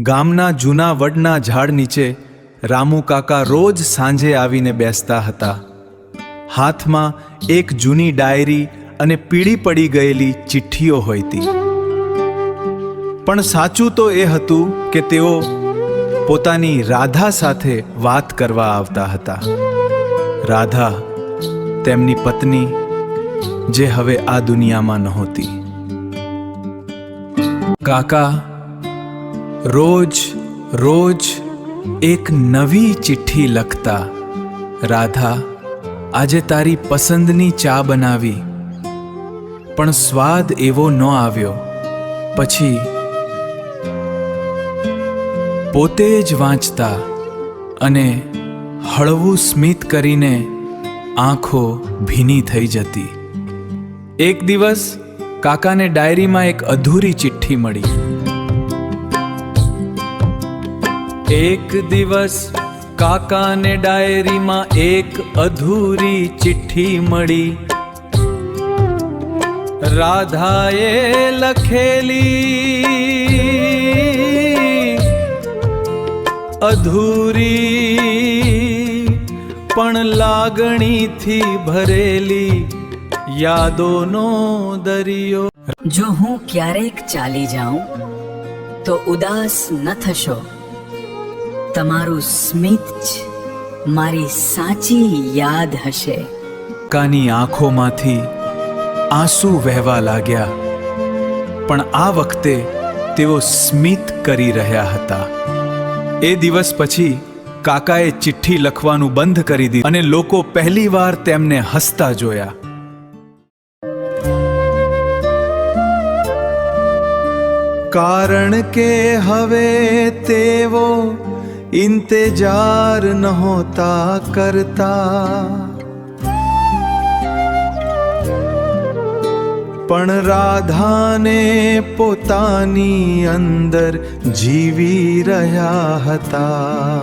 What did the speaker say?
ગામના જૂના વડના ઝાડ નીચે રામુ કાકા રોજ સાંજે આવીને બેસતા હતા. હાથમાં એક જૂની ડાયરી અને પીળી પડી ગયેલી ચિઠ્ઠીઓ હોઈતી. પણ સાચું તો એ હતું કે તેઓ પોતાની રાધા સાથે વાત કરવા આવતા હતા. રાધા તેમની પત્ની, જે હવે આ દુનિયામાં નહોતી. કાકા રોજ રોજ એક નવી ચિઠ્ઠી લખતા. રાધા, આજે તારી પસંદની ચા બનાવી, પણ સ્વાદ એવો ન આવ્યો. પછી પોતે જ વાંચતા અને હળવું સ્મિત કરીને આંખો ભીની થઈ જતી. એક દિવસ કાકાને ડાયરીમાં એક અધૂરી ચિઠ્ઠી મળી. એક દિવસ કાકાને ડાયરીમાં એક અધૂરી ચિઠ્ઠી મળી. રાધાએ લખેલી અધૂરી પણ લાગણીથી ભરેલી યાદોનો દરિયો. જો હું ક્યારેક ચાલી જાઉં તો ઉદાસ ન થશો. તમારું સ્મિત જ મારી સાચી યાદ હશે. કાની આંખોમાંથી આંસુ વહેવા લાગ્યા, પણ આ વખતે તેઓ સ્મિત કરી રહ્યા હતા. એ દિવસ પછી કાકાએ ચિઠ્ઠી લખવાનું બંધ કરી દીધું અને લોકો પહેલીવાર તેમને હસતા જોયા. કારણ કે હવે તેઓ ઇંતજાર નહોતા કરતા, પણ રાધાને પોતાની અંદર જીવી રહ્યા હતા.